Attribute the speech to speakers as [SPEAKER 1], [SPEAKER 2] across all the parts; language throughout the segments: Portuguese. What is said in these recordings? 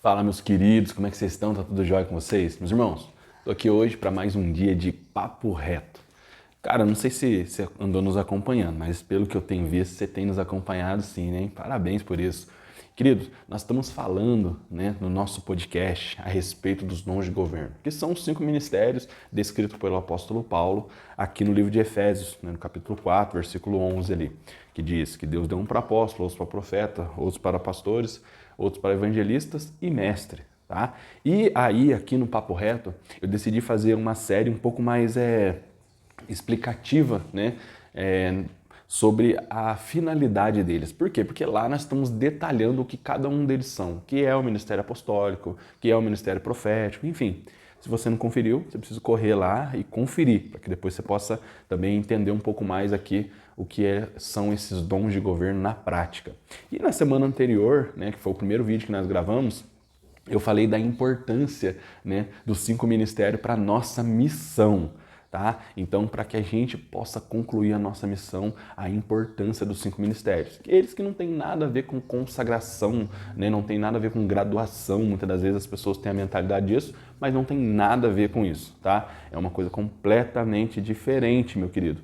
[SPEAKER 1] Fala, meus queridos, como é que vocês estão? Tá tudo jóia com vocês? Meus irmãos, tô aqui hoje para mais um dia de papo reto. Cara, não sei se você andou nos acompanhando, mas pelo que eu tenho visto, você tem nos acompanhado sim, né? Parabéns por isso. Queridos, nós estamos falando, né, no nosso podcast a respeito dos dons de governo, que são os 5 ministérios descritos pelo apóstolo Paulo aqui no livro de Efésios, né, no capítulo 4, versículo 11 ali, que diz que Deus deu um para apóstolo, outros para profeta, outros para pastores, outros para evangelistas e mestre. Tá? E aí, aqui no Papo Reto, eu decidi fazer uma série um pouco mais explicativa, né? Sobre a finalidade deles. Por quê? Porque lá nós estamos detalhando o que cada um deles são, que é o ministério apostólico, que é o ministério profético, enfim. Se você não conferiu, você precisa correr lá e conferir, para que depois você possa também entender um pouco mais aqui o que são esses dons de governo na prática. E na semana anterior, né, que foi o primeiro vídeo que nós gravamos, eu falei da importância, né, dos 5 ministérios para a nossa missão. Tá? Então, para que a gente possa concluir a nossa missão, a importância dos 5 ministérios. Eles que não tem nada a ver com consagração, né? Não tem nada a ver com graduação, muitas das vezes as pessoas têm a mentalidade disso, mas não tem nada a ver com isso, tá? É uma coisa completamente diferente, meu querido.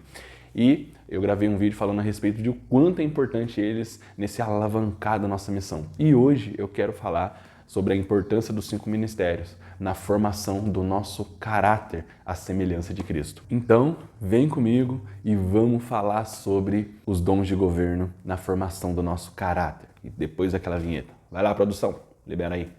[SPEAKER 1] E eu gravei um vídeo falando a respeito de o quanto é importante eles nesse alavancar da nossa missão. E hoje eu quero falar sobre a importância dos 5 ministérios na formação do nosso caráter à semelhança de Cristo. Então, vem comigo e vamos falar sobre os dons de governo na formação do nosso caráter. E depois daquela vinheta. Vai lá, produção, libera aí.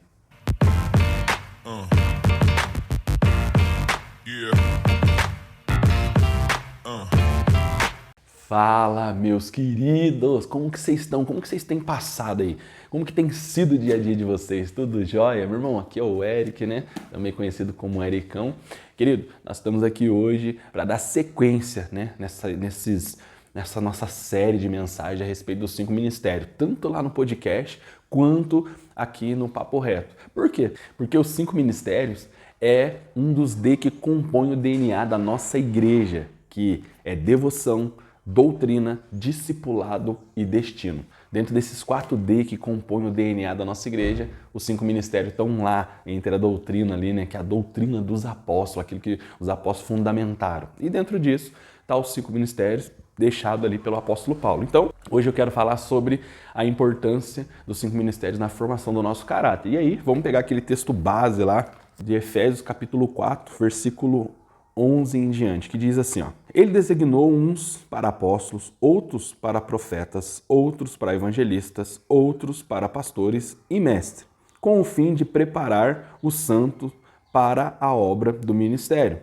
[SPEAKER 1] Fala, meus queridos! Como que vocês estão? Como que vocês têm passado aí? Como que tem sido o dia a dia de vocês? Tudo jóia? Meu irmão, aqui é o Eric, né? Também conhecido como Ericão. Querido, nós estamos aqui hoje para dar sequência, né? Nessa nossa série de mensagens a respeito dos 5 ministérios, tanto lá no podcast quanto aqui no Papo Reto. Por quê? Porque os 5 ministérios é um dos D que compõe o DNA da nossa igreja, que é devoção, doutrina, discipulado e destino. Dentro desses 4D que compõem o DNA da nossa igreja, os 5 ministérios estão lá entre a doutrina ali, né, que é a doutrina dos apóstolos, aquilo que os apóstolos fundamentaram. E dentro disso está os 5 ministérios deixados ali pelo apóstolo Paulo. Então, hoje eu quero falar sobre a importância dos 5 ministérios na formação do nosso caráter. E aí, vamos pegar aquele texto base lá de Efésios capítulo 4, versículo 11 em diante, que diz assim, ó: Ele designou uns para apóstolos, outros para profetas, outros para evangelistas, outros para pastores e mestres, com o fim de preparar os santos para a obra do ministério,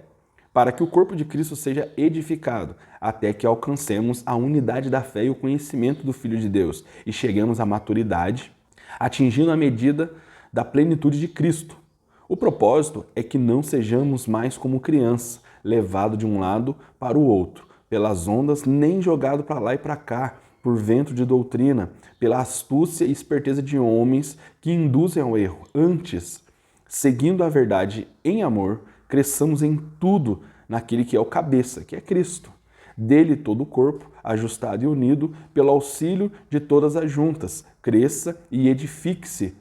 [SPEAKER 1] para que o corpo de Cristo seja edificado, até que alcancemos a unidade da fé e o conhecimento do Filho de Deus e cheguemos à maturidade, atingindo a medida da plenitude de Cristo. O propósito é que não sejamos mais como crianças, levado de um lado para o outro, pelas ondas, nem jogado para lá e para cá, por vento de doutrina, pela astúcia e esperteza de homens que induzem ao erro. Antes, seguindo a verdade em amor, cresçamos em tudo naquele que é o cabeça, que é Cristo. Dele todo o corpo, ajustado e unido, pelo auxílio de todas as juntas, cresça e edifique-se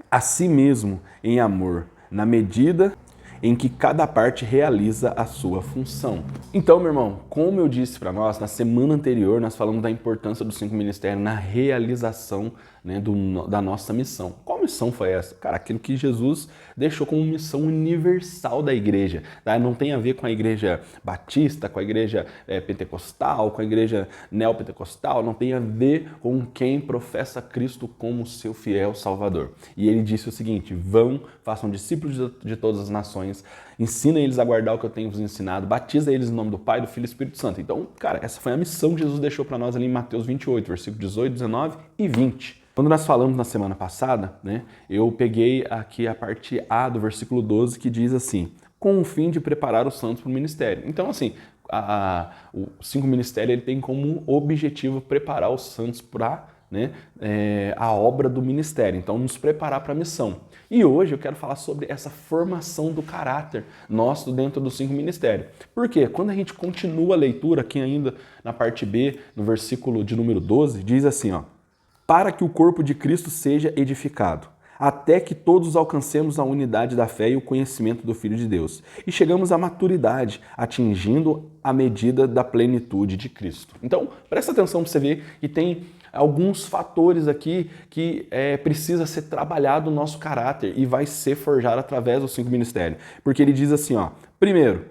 [SPEAKER 1] a si mesmo em amor, na medida em que cada parte realiza a sua função. Então, meu irmão, como eu disse para nós, na semana anterior nós falamos da importância dos 5 ministérios na realização, né, da nossa missão. Qual missão foi essa? Cara, aquilo que Jesus deixou como missão universal da igreja. Tá? Não tem a ver com a igreja batista, com a igreja pentecostal, com a igreja neopentecostal, não tem a ver com quem professa Cristo como seu fiel Salvador. E ele disse o seguinte: vão, façam discípulos de todas as nações, ensina eles a guardar o que eu tenho vos ensinado, batiza eles em nome do Pai, do Filho e do Espírito Santo. Então, cara, essa foi a missão que Jesus deixou para nós ali em Mateus 28, versículo 18, 19 e 20. Quando nós falamos na semana passada, né, eu peguei aqui a parte A do versículo 12, que diz assim: com o fim de preparar os santos para o ministério. Então, assim, os 5 ministérios ele tem como objetivo preparar os santos para, né, a obra do ministério, então nos preparar para a missão. E hoje eu quero falar sobre essa formação do caráter nosso dentro dos 5 ministérios. Por quê? Quando a gente continua a leitura, aqui ainda na parte B, no versículo de número 12, diz assim, ó: para que o corpo de Cristo seja edificado, até que todos alcancemos a unidade da fé e o conhecimento do Filho de Deus, e chegamos à maturidade, atingindo a medida da plenitude de Cristo. Então, presta atenção para você ver que tem alguns fatores aqui que precisa ser trabalhado no nosso caráter e vai ser forjado através dos 5 ministérios. Porque ele diz assim, ó, primeiro,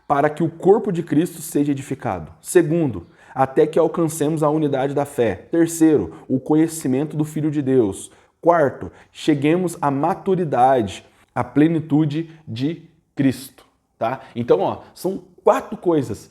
[SPEAKER 1] para que o corpo de Cristo seja edificado. Segundo, até que alcancemos a unidade da fé. Terceiro, o conhecimento do Filho de Deus. Quarto, cheguemos à maturidade, à plenitude de Cristo, tá? Então, ó, são 4 coisas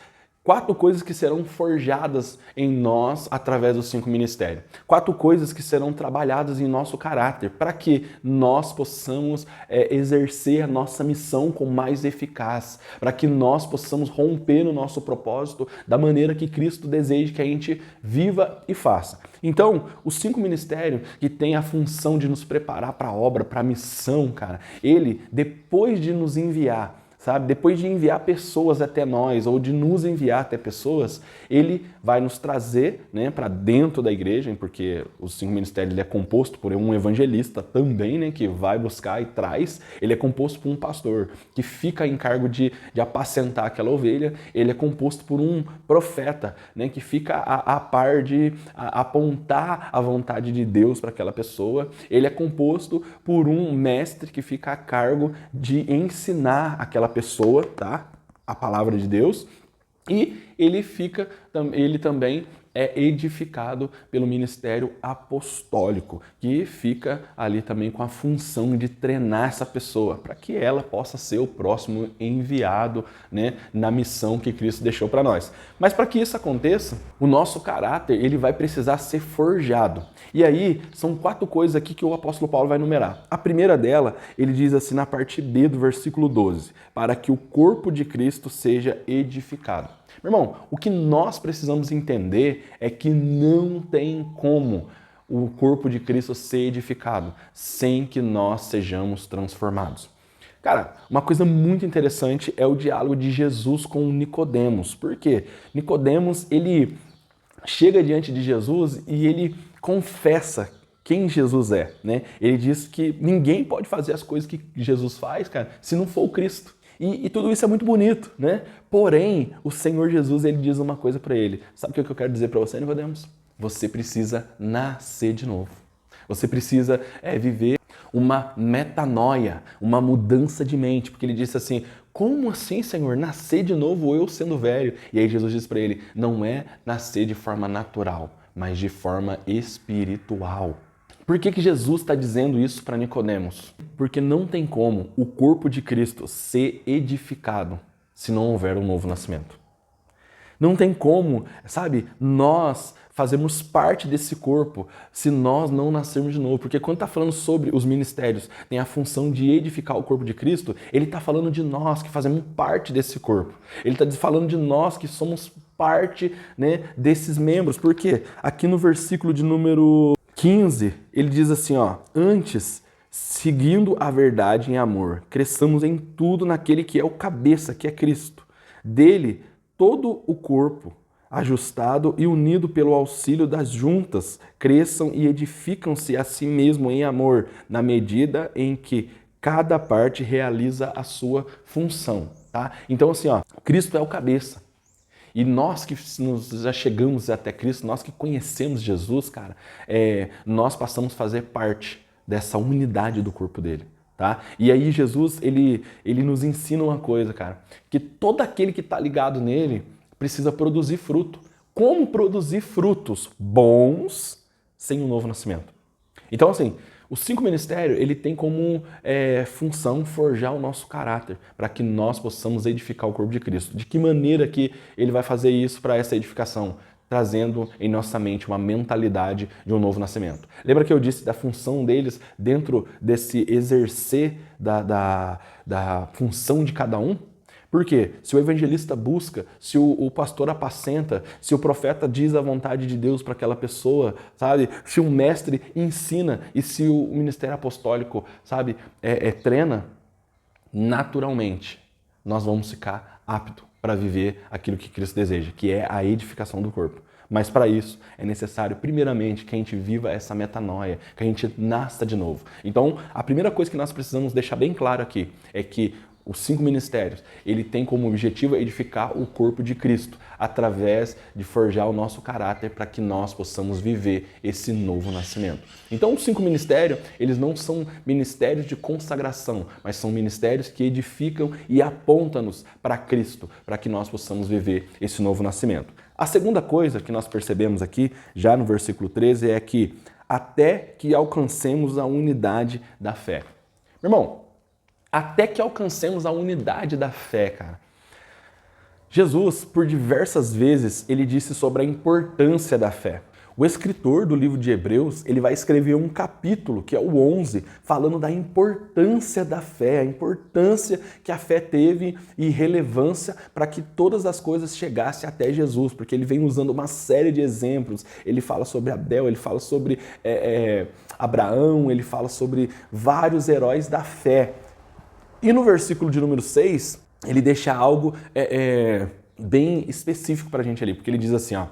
[SPEAKER 1] que serão forjadas em nós através dos 5 ministérios. 4 coisas que serão trabalhadas em nosso caráter, para que nós possamos exercer a nossa missão com mais eficácia, para que nós possamos romper no nosso propósito da maneira que Cristo deseja que a gente viva e faça. Então, os 5 ministérios que têm a função de nos preparar para a obra, para a missão, cara, ele, depois de nos enviar, sabe? Depois de enviar pessoas até nós ou de nos enviar até pessoas, ele vai nos trazer, né, para dentro da igreja, porque os 5 ministérios ele é composto por um evangelista também, né, que vai buscar e traz. Ele é composto por um pastor que fica em cargo de apacentar aquela ovelha. Ele é composto por um profeta, né, que fica a par de apontar a vontade de Deus para aquela pessoa. Ele é composto por um mestre que fica a cargo de ensinar aquela pessoa, tá? A palavra de Deus. E ele também é edificado pelo ministério apostólico, que fica ali também com a função de treinar essa pessoa, para que ela possa ser o próximo enviado, né, na missão que Cristo deixou para nós. Mas para que isso aconteça, o nosso caráter ele vai precisar ser forjado. E aí, são 4 coisas aqui que o apóstolo Paulo vai enumerar. A primeira dela, ele diz assim na parte B do versículo 12, para que o corpo de Cristo seja edificado. Meu irmão, o que nós precisamos entender é que não tem como o corpo de Cristo ser edificado sem que nós sejamos transformados. Cara, uma coisa muito interessante é o diálogo de Jesus com Nicodemos. Por quê? Nicodemos, ele chega diante de Jesus e ele confessa quem Jesus é, né? Ele diz que ninguém pode fazer as coisas que Jesus faz, cara, se não for o Cristo. E tudo isso é muito bonito, né? Porém, o Senhor Jesus, ele diz uma coisa para ele. Sabe o que eu quero dizer para você, Nicodemos? Você precisa nascer de novo. Você precisa viver uma metanoia, uma mudança de mente. Porque ele disse assim, como assim, Senhor? Nascer de novo eu sendo velho? E aí Jesus diz para ele, não é nascer de forma natural, mas de forma espiritual. Por que Jesus está dizendo isso para Nicodemos? Porque não tem como o corpo de Cristo ser edificado se não houver um novo nascimento. Não tem como, sabe, nós fazermos parte desse corpo se nós não nascermos de novo. Porque quando está falando sobre os ministérios, tem a função de edificar o corpo de Cristo, ele está falando de nós que fazemos parte desse corpo. Ele está falando de nós que somos parte, né, desses membros. Por quê? Aqui no versículo de número 15, ele diz assim, ó, antes, seguindo a verdade em amor, cresçamos em tudo naquele que é o cabeça, que é Cristo. Dele, todo o corpo, ajustado e unido pelo auxílio das juntas, cresçam e edificam-se a si mesmo em amor, na medida em que cada parte realiza a sua função, tá? Então assim, ó, Cristo é o cabeça. E nós que já chegamos até Cristo, nós que conhecemos Jesus, cara, nós passamos a fazer parte dessa unidade do corpo dele, tá? E aí Jesus, ele nos ensina uma coisa, cara, que todo aquele que está ligado nele precisa produzir fruto. Como produzir frutos bons sem um novo nascimento? Então, assim, os 5 ministérios, ele tem como função forjar o nosso caráter, para que nós possamos edificar o corpo de Cristo. De que maneira que ele vai fazer isso para essa edificação? Trazendo em nossa mente uma mentalidade de um novo nascimento. Lembra que eu disse da função deles dentro desse exercer da função de cada um? Por quê? Se o evangelista busca, se o pastor apacenta, se o profeta diz a vontade de Deus para aquela pessoa, sabe? Se o mestre ensina e se o ministério apostólico, sabe, treina, naturalmente nós vamos ficar aptos para viver aquilo que Cristo deseja, que é a edificação do corpo. Mas para isso é necessário, primeiramente, que a gente viva essa metanoia, que a gente nasça de novo. Então, a primeira coisa que nós precisamos deixar bem claro aqui é que os 5 ministérios, ele tem como objetivo edificar o corpo de Cristo, através de forjar o nosso caráter para que nós possamos viver esse novo nascimento. Então, os 5 ministérios, eles não são ministérios de consagração, mas são ministérios que edificam e apontam-nos para Cristo, para que nós possamos viver esse novo nascimento. A segunda coisa que nós percebemos aqui, já no versículo 13, é que até que alcancemos a unidade da fé. Meu irmão, até que alcancemos a unidade da fé, cara. Jesus, por diversas vezes, ele disse sobre a importância da fé. O escritor do livro de Hebreus, ele vai escrever um capítulo, que é o 11, falando da importância da fé, a importância que a fé teve e relevância para que todas as coisas chegassem até Jesus, porque ele vem usando uma série de exemplos. Ele fala sobre Abel, ele fala sobre Abraão, ele fala sobre vários heróis da fé. E no versículo de número 6, ele deixa algo bem específico para a gente ali, porque ele diz assim, ó,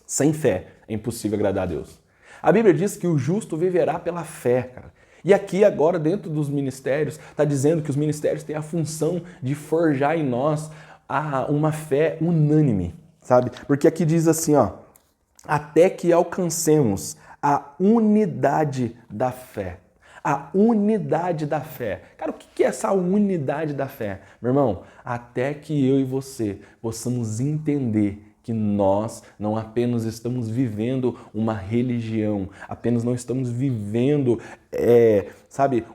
[SPEAKER 1] sem fé é impossível agradar a Deus. A Bíblia diz que o justo viverá pela fé, cara. E aqui agora, dentro dos ministérios, está dizendo que os ministérios têm a função de forjar em nós uma fé unânime, sabe? Porque aqui diz assim, ó, até que alcancemos a unidade da fé. A unidade da fé. Cara, o que é essa unidade da fé? Meu irmão, até que eu e você possamos entender que nós não apenas estamos vivendo uma religião, apenas não estamos vivendo,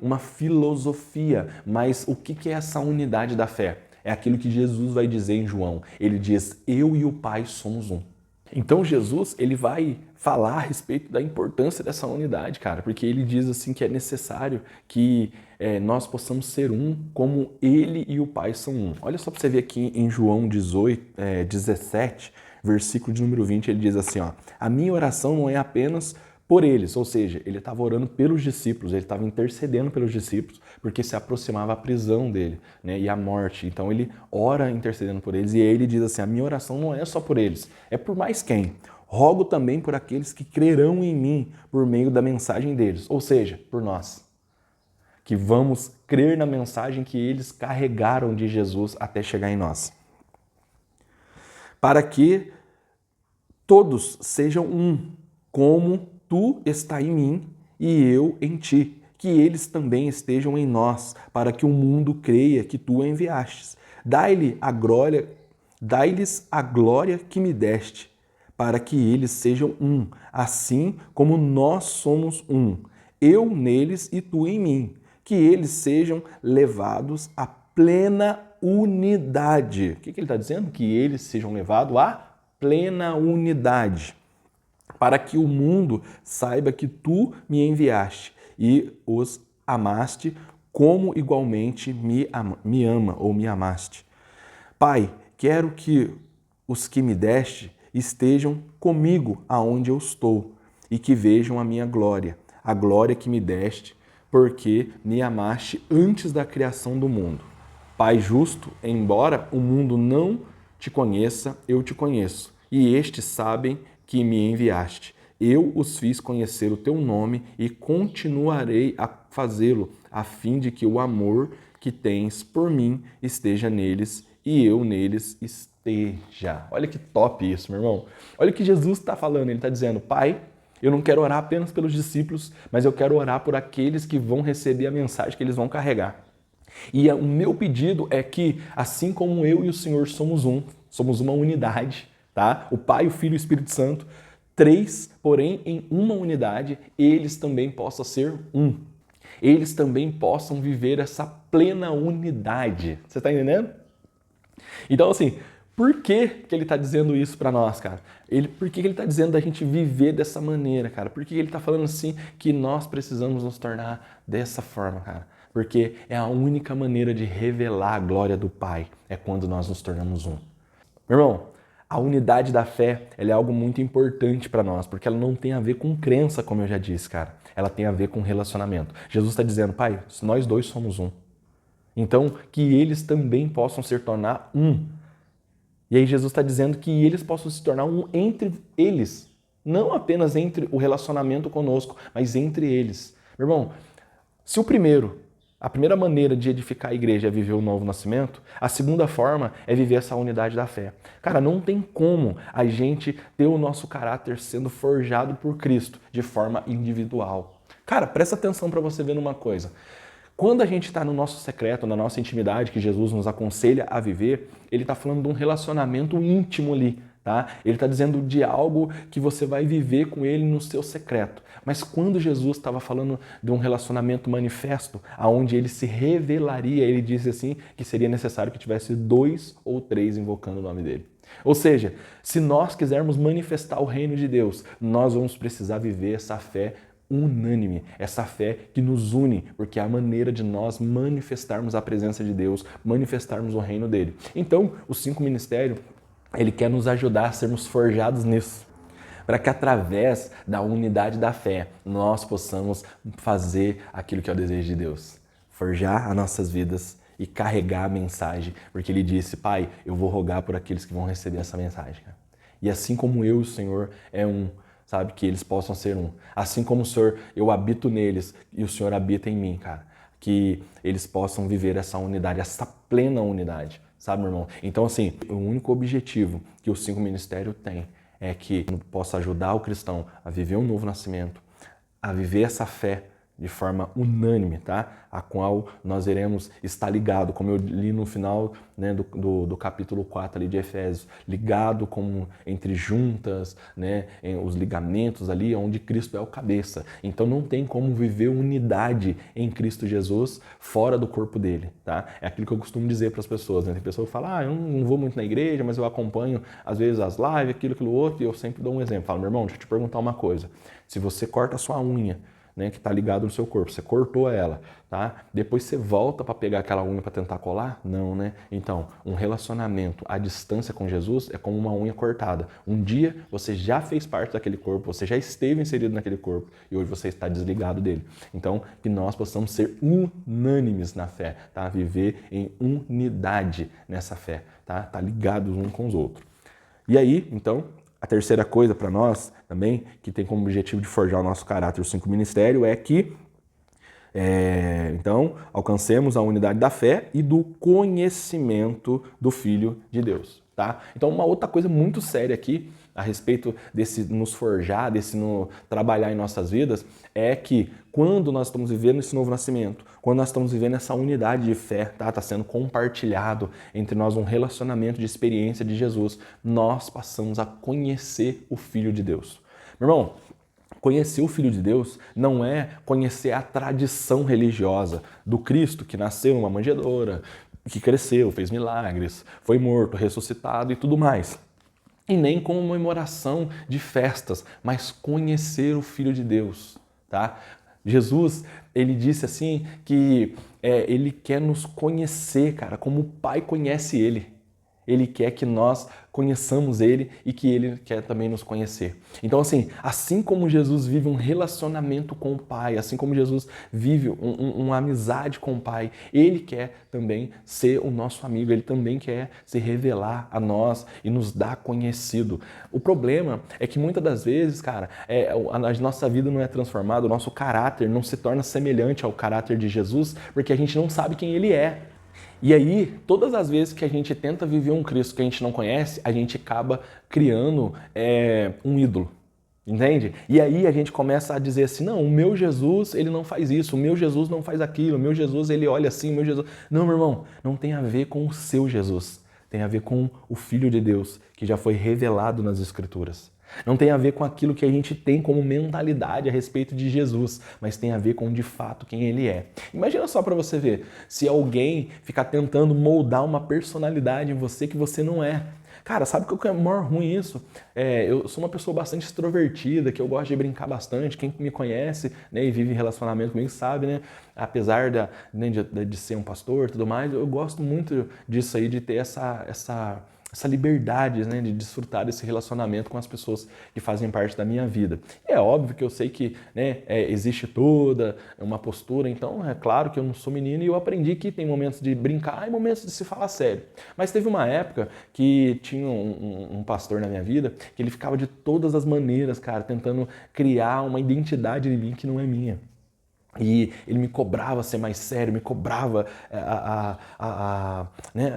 [SPEAKER 1] uma filosofia, mas o que é essa unidade da fé? É aquilo que Jesus vai dizer em João. Ele diz, eu e o Pai somos um. Então Jesus, ele vai falar a respeito da importância dessa unidade, cara, porque ele diz assim que é necessário que nós possamos ser um como ele e o Pai são um. Olha só para você ver aqui em João 17, versículo de número 20, ele diz assim, ó, a minha oração não é apenas por eles, ou seja, ele estava orando pelos discípulos, ele estava intercedendo pelos discípulos, porque se aproximava a prisão dele, né, e a morte. Então ele ora intercedendo por eles, e aí ele diz assim, a minha oração não é só por eles, é por mais quem? Rogo também por aqueles que crerão em mim por meio da mensagem deles, ou seja, por nós, que vamos crer na mensagem que eles carregaram de Jesus até chegar em nós. Para que todos sejam um, como tu está em mim e eu em ti, que eles também estejam em nós, para que o mundo creia que tu a enviastes. Dai-lhes a glória que me deste, para que eles sejam um, assim como nós somos um, eu neles e tu em mim, que eles sejam levados à plena unidade. O que ele está dizendo? Que eles sejam levados à plena unidade, para que o mundo saiba que tu me enviaste e os amaste como igualmente me ama ou me amaste. Pai, quero que os que me deste estejam comigo aonde eu estou e que vejam a minha glória, a glória que me deste, porque me amaste antes da criação do mundo. Pai justo, embora o mundo não te conheça, eu te conheço, e estes sabem que me enviaste. Eu os fiz conhecer o teu nome e continuarei a fazê-lo, a fim de que o amor que tens por mim esteja neles e eu neles esteja. Olha que top isso, meu irmão. Olha o que Jesus está falando. Ele está dizendo, Pai, eu não quero orar apenas pelos discípulos, mas eu quero orar por aqueles que vão receber a mensagem que eles vão carregar. E o meu pedido é que, assim como eu e o Senhor somos um, somos uma unidade, tá? O Pai, o Filho e o Espírito Santo, 3, porém em uma unidade, eles também possam ser um. Eles também possam viver essa plena unidade. Você está entendendo? Então, assim, por que ele está dizendo isso para nós, cara? Por que ele está dizendo da gente viver dessa maneira, cara? Por que ele está falando assim que nós precisamos nos tornar dessa forma, cara? Porque é a única maneira de revelar a glória do Pai, é quando nós nos tornamos um. Meu irmão, a unidade da fé, ela é algo muito importante para nós, porque ela não tem a ver com crença, como eu já disse, cara. Ela tem a ver com relacionamento. Jesus está dizendo, Pai, nós dois somos um. Então, que eles também possam se tornar um. E aí Jesus está dizendo que eles possam se tornar um entre eles. Não apenas entre o relacionamento conosco, mas entre eles. Meu irmão, se a primeira maneira de edificar a igreja é viver o novo nascimento, a segunda forma é viver essa unidade da fé. Cara, não tem como a gente ter o nosso caráter sendo forjado por Cristo de forma individual. Cara, presta atenção para você ver numa coisa. Quando a gente está no nosso secreto, na nossa intimidade, que Jesus nos aconselha a viver, ele está falando de um relacionamento íntimo ali, tá? Ele está dizendo de algo que você vai viver com ele no seu secreto. Mas quando Jesus estava falando de um relacionamento manifesto, aonde ele se revelaria, ele disse assim que seria necessário que tivesse 2 ou 3 invocando o nome dele. Ou seja, se nós quisermos manifestar o reino de Deus, nós vamos precisar viver essa fé unânime, essa fé que nos une, porque é a maneira de nós manifestarmos a presença de Deus, manifestarmos o reino dele. Então, o 5 Ministério, ele quer nos ajudar a sermos forjados nisso, para que através da unidade da fé, nós possamos fazer aquilo que é o desejo de Deus, forjar as nossas vidas e carregar a mensagem, porque ele disse, Pai, eu vou rogar por aqueles que vão receber essa mensagem. E assim como eu e o Senhor é um, sabe, que eles possam ser um. Assim como o Senhor, eu habito neles e o Senhor habita em mim, cara. Que eles possam viver essa unidade, essa plena unidade, sabe, meu irmão? Então, assim, o único objetivo que o 5 Ministério tem é que possa ajudar o cristão a viver um novo nascimento, a viver essa fé de forma unânime, tá? A qual nós iremos estar ligado, como eu li no final, né, do capítulo 4 ali de Efésios, ligado como entre juntas, né, os ligamentos ali, onde Cristo é o cabeça. Então não tem como viver unidade em Cristo Jesus fora do corpo dele, tá? É aquilo que eu costumo dizer para as pessoas, né? Tem pessoas que falam, eu não vou muito na igreja, mas eu acompanho às vezes as lives, aquilo, outro, e eu sempre dou um exemplo. Falo, meu irmão, deixa eu te perguntar uma coisa. Se você corta a sua unha, né, que está ligado no seu corpo, você cortou ela, tá? Depois você volta para pegar aquela unha para tentar colar? Não, né? Então, um relacionamento à distância com Jesus é como uma unha cortada. Um dia você já fez parte daquele corpo, você já esteve inserido naquele corpo e hoje você está desligado dele. Então, que nós possamos ser unânimes na fé, tá? Viver em unidade nessa fé, tá? Tá ligados uns com os outros. E aí, então, a terceira coisa para nós também, que tem como objetivo de forjar o nosso caráter, o 5 Ministério, é que, então, alcancemos a unidade da fé e do conhecimento do Filho de Deus, tá? Então, uma outra coisa muito séria aqui, a respeito desse nos forjar, desse trabalhar em nossas vidas, é que quando nós estamos vivendo esse novo nascimento, quando nós estamos vivendo essa unidade de fé, tá? Está sendo compartilhado entre nós um relacionamento de experiência de Jesus, nós passamos a conhecer o Filho de Deus. Meu irmão, conhecer o Filho de Deus não é conhecer a tradição religiosa do Cristo que nasceu numa manjedoura, que cresceu, fez milagres, foi morto, ressuscitado e tudo mais. E nem com comemoração de festas, mas conhecer o Filho de Deus, tá? Jesus, ele disse assim que ele quer nos conhecer, cara, como o Pai conhece ele. Ele quer que nós conheçamos ele e que ele quer também nos conhecer. Então, assim como Jesus vive um relacionamento com o Pai, assim como Jesus vive uma amizade com o Pai, ele quer também ser o nosso amigo, ele também quer se revelar a nós e nos dar conhecido. O problema é que muitas das vezes, cara, a nossa vida não é transformada, o nosso caráter não se torna semelhante ao caráter de Jesus, porque a gente não sabe quem ele é. E aí, todas as vezes que a gente tenta viver um Cristo que a gente não conhece, a gente acaba criando um ídolo, entende? E aí a gente começa a dizer assim, não, o meu Jesus, ele não faz isso, o meu Jesus não faz aquilo, o meu Jesus, ele olha assim, o meu Jesus... Não, meu irmão, não tem a ver com o seu Jesus, tem a ver com o Filho de Deus, que já foi revelado nas Escrituras. Não tem a ver com aquilo que a gente tem como mentalidade a respeito de Jesus, mas tem a ver com, de fato, quem ele é. Imagina só para você ver, se alguém ficar tentando moldar uma personalidade em você que você não é. Cara, sabe o que é maior ruim isso? Eu sou uma pessoa bastante extrovertida, que eu gosto de brincar bastante. Quem me conhece, né, e vive em relacionamento comigo sabe, né? Apesar de ser um pastor e tudo mais, eu gosto muito disso aí, de ter essa essa liberdade, né, de desfrutar desse relacionamento com as pessoas que fazem parte da minha vida. E é óbvio que eu sei que, né, existe toda uma postura, então é claro que eu não sou menino e eu aprendi que tem momentos de brincar e momentos de se falar sério. Mas teve uma época que tinha um pastor na minha vida que ele ficava de todas as maneiras, cara, tentando criar uma identidade em mim que não é minha. E ele me cobrava ser mais sério, me cobrava né,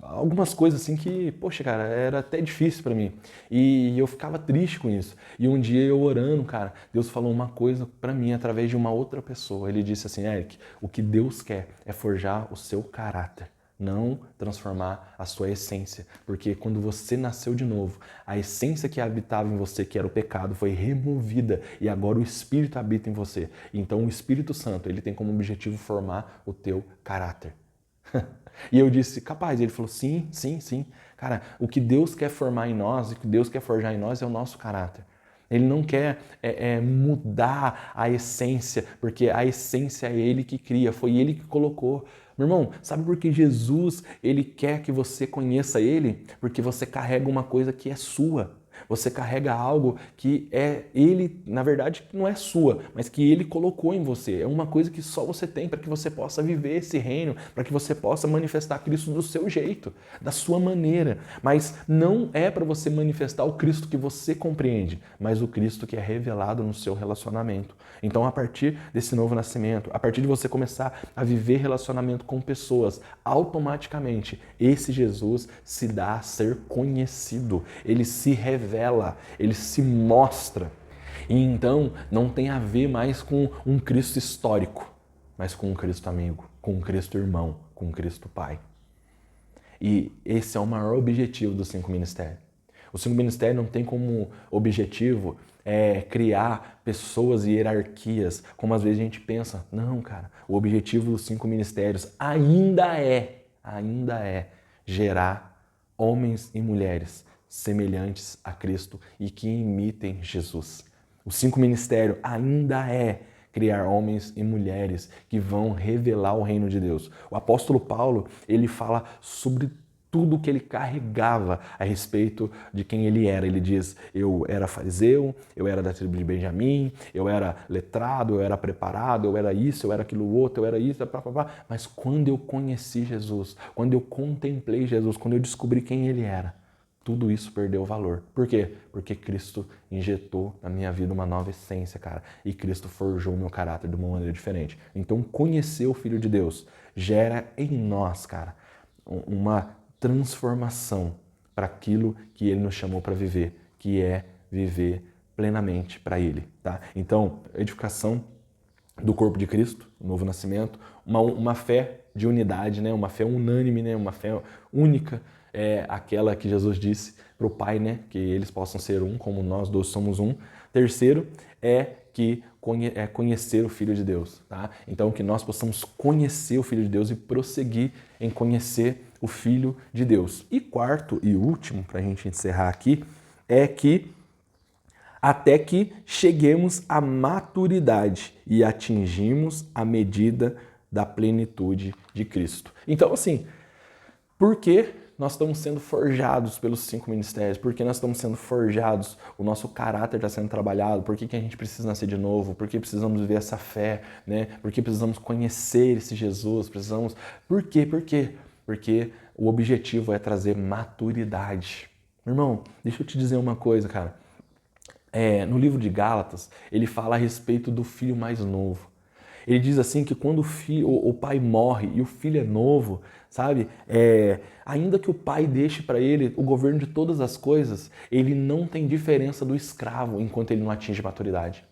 [SPEAKER 1] algumas coisas assim que, poxa, cara, era até difícil pra mim. E eu ficava triste com isso. E um dia eu orando, cara, Deus falou uma coisa pra mim através de uma outra pessoa. Ele disse assim, Eric, o que Deus quer é forjar o seu caráter, não transformar a sua essência. Porque quando você nasceu de novo, a essência que habitava em você, que era o pecado, foi removida e agora o Espírito habita em você. Então o Espírito Santo, ele tem como objetivo formar o teu caráter. E eu disse, capaz. Ele falou, sim, sim, sim. Cara, o que Deus quer formar em nós, o que Deus quer forjar em nós é o nosso caráter. Ele não quer mudar a essência, porque a essência é Ele que cria, foi Ele que colocou. Meu irmão, sabe por que Jesus, Ele quer que você conheça Ele? Porque você carrega uma coisa que é sua. Você carrega algo que é Ele, na verdade, não é sua, mas que Ele colocou em você. É uma coisa que só você tem para que você possa viver esse reino, para que você possa manifestar Cristo do seu jeito, da sua maneira. Mas não é para você manifestar o Cristo que você compreende, mas o Cristo que é revelado no seu relacionamento. Então, a partir desse novo nascimento, a partir de você começar a viver relacionamento com pessoas, automaticamente esse Jesus se dá a ser conhecido. Ele se revela, ele se mostra. E então não tem a ver mais com um Cristo histórico, mas com um Cristo amigo, com um Cristo irmão, com um Cristo Pai. E esse é o maior objetivo dos 5 ministérios. Os 5 ministérios não tem como objetivo criar pessoas e hierarquias, como às vezes a gente pensa. Não, cara, o objetivo dos 5 ministérios ainda é gerar homens e mulheres semelhantes a Cristo e que imitem Jesus. Os 5 ministérios ainda é criar homens e mulheres que vão revelar o reino de Deus. O apóstolo Paulo, ele fala sobre tudo o que ele carregava a respeito de quem ele era. Ele diz, eu era fariseu, eu era da tribo de Benjamim, eu era letrado, eu era preparado, eu era isso, eu era aquilo outro, eu era isso, mas quando eu conheci Jesus, quando eu contemplei Jesus, quando eu descobri quem ele era, tudo isso perdeu valor. Por quê? Porque Cristo injetou na minha vida uma nova essência, cara. E Cristo forjou o meu caráter de uma maneira diferente. Então, conhecer o Filho de Deus gera em nós, cara, uma transformação para aquilo que Ele nos chamou para viver, que é viver plenamente para Ele, tá? Então, edificação do corpo de Cristo, novo nascimento, uma fé de unidade, né? Uma fé unânime, né? Uma fé única, aquela que Jesus disse para o Pai, né? Que eles possam ser um, como nós dois somos um. Terceiro conhecer o Filho de Deus, tá? Então, que nós possamos conhecer o Filho de Deus e prosseguir em conhecer o Filho de Deus. E quarto e último, para a gente encerrar aqui, é que até que cheguemos à maturidade e atingimos a medida da plenitude de Cristo. Então, assim, por que nós estamos sendo forjados pelos 5 ministérios? Por que nós estamos sendo forjados? O nosso caráter está sendo trabalhado? Por que a gente precisa nascer de novo? Por que precisamos viver essa fé? Né? Por que precisamos conhecer esse Jesus? Por quê? Porque o objetivo é trazer maturidade. Irmão, deixa eu te dizer uma coisa, cara. No livro de Gálatas, ele fala a respeito do filho mais novo. Ele diz assim que quando o pai morre e o filho é novo, sabe? Ainda que o pai deixe para ele o governo de todas as coisas, ele não tem diferença do escravo enquanto ele não atinge maturidade.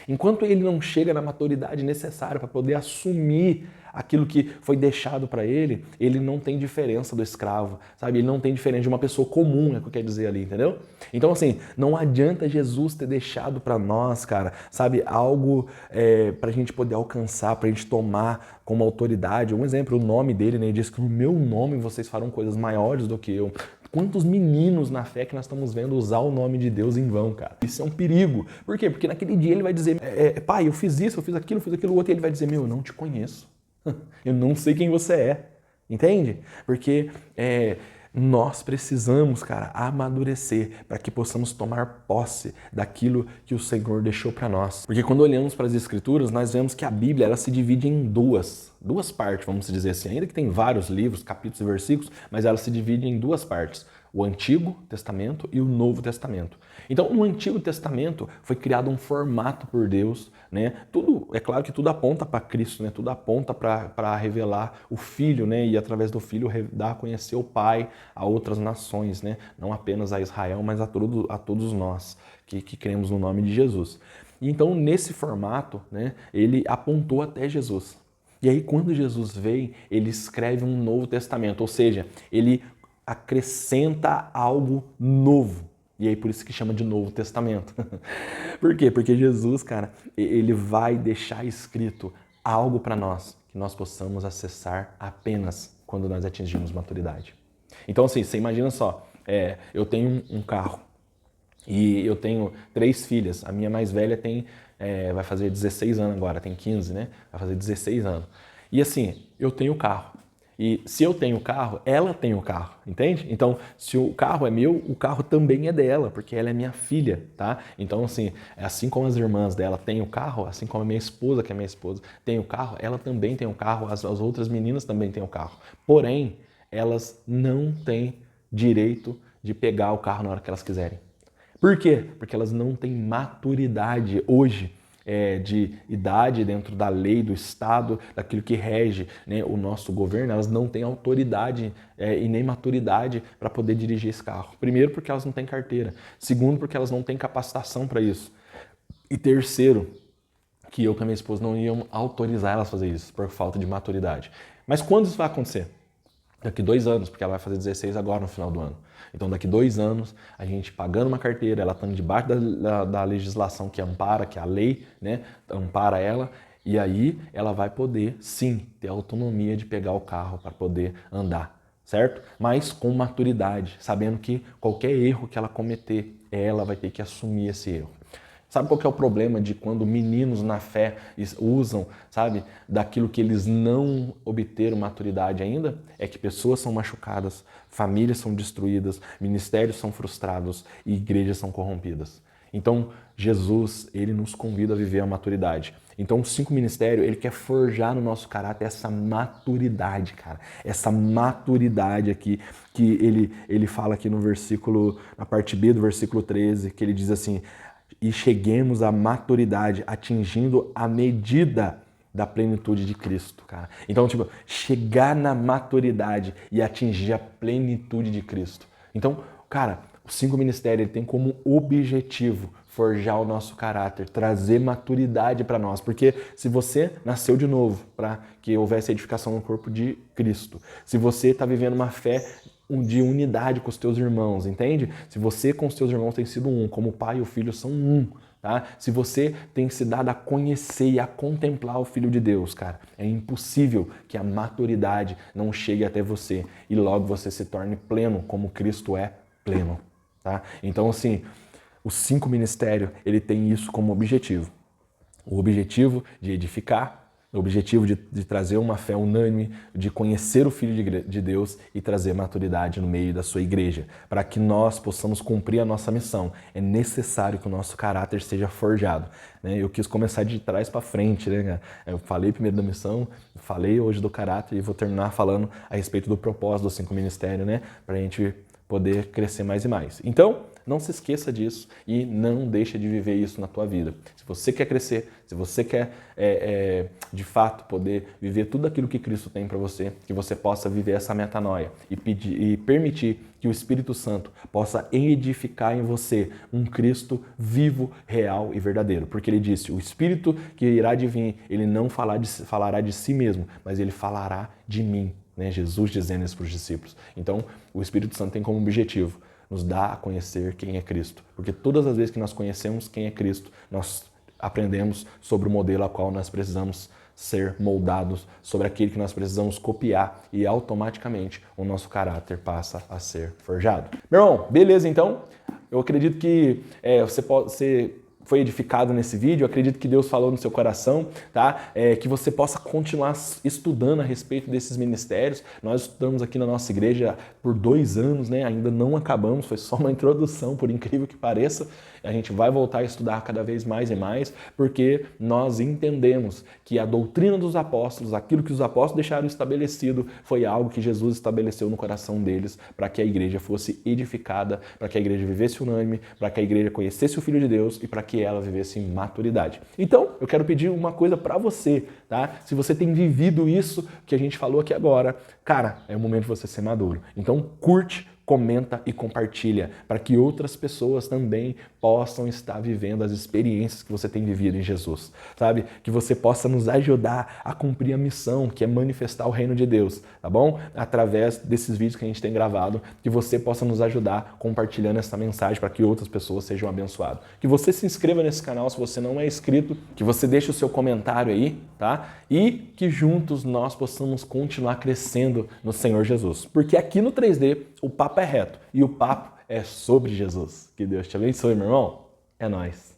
[SPEAKER 1] Enquanto ele não chega na maturidade necessária para poder assumir aquilo que foi deixado para ele, ele não tem diferença do escravo, sabe? Ele não tem diferença de uma pessoa comum, é o que eu quero dizer ali, entendeu? Então, assim, não adianta Jesus ter deixado para nós, cara, sabe? Algo para a gente poder alcançar, para a gente tomar como autoridade. Um exemplo, o nome dele, né? Ele diz que no meu nome vocês farão coisas maiores do que eu. Quantos meninos na fé que nós estamos vendo usar o nome de Deus em vão, cara? Isso é um perigo. Por quê? Porque naquele dia ele vai dizer, pai, eu fiz isso, eu fiz aquilo outro, e ele vai dizer, eu não te conheço. Eu não sei quem você é. Entende? Porque Nós precisamos, cara, amadurecer para que possamos tomar posse daquilo que o Senhor deixou para nós. Porque quando olhamos para as Escrituras, nós vemos que a Bíblia ela se divide em duas partes, vamos dizer assim. Ainda que tem vários livros, capítulos e versículos, mas ela se divide em duas partes. O Antigo Testamento e o Novo Testamento. Então, no Antigo Testamento foi criado um formato por Deus, né? Tudo, é claro que tudo aponta para Cristo, né? Tudo aponta para revelar o Filho, né? E através do Filho dar a conhecer o Pai a outras nações, né? Não apenas a Israel, mas a todos nós que cremos no nome de Jesus. E então, nesse formato, né? Ele apontou até Jesus. E aí, quando Jesus veio, ele escreve um Novo Testamento, ou seja, ele acrescenta algo novo. E aí por isso que chama de Novo Testamento. Por quê? Porque Jesus, cara, ele vai deixar escrito algo para nós que nós possamos acessar apenas quando nós atingirmos maturidade. Então assim, você imagina só, eu tenho um carro e eu tenho 3 filhas. A minha mais velha vai fazer 16 anos agora, tem 15, né? Vai fazer 16 anos. E assim, eu tenho o carro. E se eu tenho o carro, ela tem o carro, entende? Então, se o carro é meu, o carro também é dela, porque ela é minha filha, tá? Então, assim como as irmãs dela têm o carro, assim como a minha esposa, que é minha esposa, tem o carro, ela também tem o carro, as outras meninas também têm o carro. Porém, elas não têm direito de pegar o carro na hora que elas quiserem. Por quê? Porque elas não têm maturidade hoje de idade dentro da lei, do Estado, daquilo que rege, né, o nosso governo. Elas não têm autoridade e nem maturidade para poder dirigir esse carro. Primeiro, porque elas não têm carteira. Segundo, porque elas não têm capacitação para isso. E terceiro, que eu com a minha esposa não íamos autorizar elas a fazer isso por falta de maturidade. Mas quando isso vai acontecer? Daqui 2 anos, porque ela vai fazer 16 agora no final do ano. Então, daqui 2 anos, a gente pagando uma carteira, ela estando debaixo da legislação que ampara, que a lei, né, ampara ela, e aí ela vai poder, sim, ter autonomia de pegar o carro para poder andar, certo? Mas com maturidade, sabendo que qualquer erro que ela cometer, ela vai ter que assumir esse erro. Sabe qual que é o problema de quando meninos na fé usam, sabe, daquilo que eles não obteram maturidade ainda? É que pessoas são machucadas, famílias são destruídas, ministérios são frustrados e igrejas são corrompidas. Então, Jesus, ele nos convida a viver a maturidade. Então, o 5 Ministério, ele quer forjar no nosso caráter essa maturidade, cara. Essa maturidade aqui, que ele fala aqui no versículo, na parte B do versículo 13, que ele diz assim: e cheguemos à maturidade, atingindo a medida da plenitude de Cristo, cara. Então, chegar na maturidade e atingir a plenitude de Cristo. Então, cara, o 5 Ministério ele tem como objetivo forjar o nosso caráter, trazer maturidade para nós. Porque se você nasceu de novo para que houvesse edificação no corpo de Cristo, se você está vivendo uma fé de unidade com os teus irmãos, entende? Se você com os teus irmãos tem sido um, como o pai e o filho são um, tá? Se você tem se dado a conhecer e a contemplar o Filho de Deus, cara, é impossível que a maturidade não chegue até você e logo você se torne pleno, como Cristo é pleno, tá? Então, assim, o 5 Ministério, ele tem isso como objetivo. O objetivo de edificar, o objetivo de trazer uma fé unânime, de conhecer o Filho de Deus e trazer maturidade no meio da sua igreja. Para que nós possamos cumprir a nossa missão, é necessário que o nosso caráter seja forjado. Eu quis começar de trás para frente, né? Eu falei primeiro da missão, falei hoje do caráter e vou terminar falando a respeito do propósito do 5 Ministério, né? Para a gente poder crescer mais e mais. Então, não se esqueça disso e não deixe de viver isso na tua vida. Se você quer crescer, se você quer, de fato, poder viver tudo aquilo que Cristo tem para você, que você possa viver essa metanoia e permitir que o Espírito Santo possa edificar em você um Cristo vivo, real e verdadeiro. Porque ele disse, o Espírito que irá de vir, ele não falará de si mesmo, mas ele falará de mim. Né? Jesus dizendo isso para os discípulos. Então, o Espírito Santo tem como objetivo nos dar a conhecer quem é Cristo. Porque todas as vezes que nós conhecemos quem é Cristo, nós aprendemos sobre o modelo a qual nós precisamos ser moldados, sobre aquele que nós precisamos copiar e automaticamente o nosso caráter passa a ser forjado. Meu irmão, beleza então? Eu acredito que você
[SPEAKER 2] foi edificado nesse vídeo, eu acredito que Deus falou no seu coração, tá? Que você possa continuar estudando a respeito desses ministérios. Nós estudamos aqui na nossa igreja por 2 anos, né? Ainda não acabamos, foi só uma introdução, por incrível que pareça. A gente vai voltar a estudar cada vez mais e mais, porque nós entendemos que a doutrina dos apóstolos, aquilo que os apóstolos deixaram estabelecido, foi algo que Jesus estabeleceu no coração deles para que a igreja fosse edificada, para que a igreja vivesse unânime, para que a igreja conhecesse o Filho de Deus e para que ela vivesse em maturidade. Então, eu quero pedir uma coisa para você, tá? Se você tem vivido isso que a gente falou aqui agora, cara, é o momento de você ser maduro. Então, curte, comenta e compartilha para que outras pessoas também possam estar vivendo as experiências que você tem vivido em Jesus, sabe? Que você possa nos ajudar a cumprir a missão, que é manifestar o reino de Deus, tá bom? Através desses vídeos que a gente tem gravado, que você possa nos ajudar compartilhando essa mensagem para que outras pessoas sejam abençoadas. Que você se inscreva nesse canal se você não é inscrito, que você deixe o seu comentário aí, tá? E que juntos nós possamos continuar crescendo no Senhor Jesus. Porque aqui no 3D o papo é reto e o papo é sobre Jesus. Que Deus te abençoe, meu irmão. É nóis.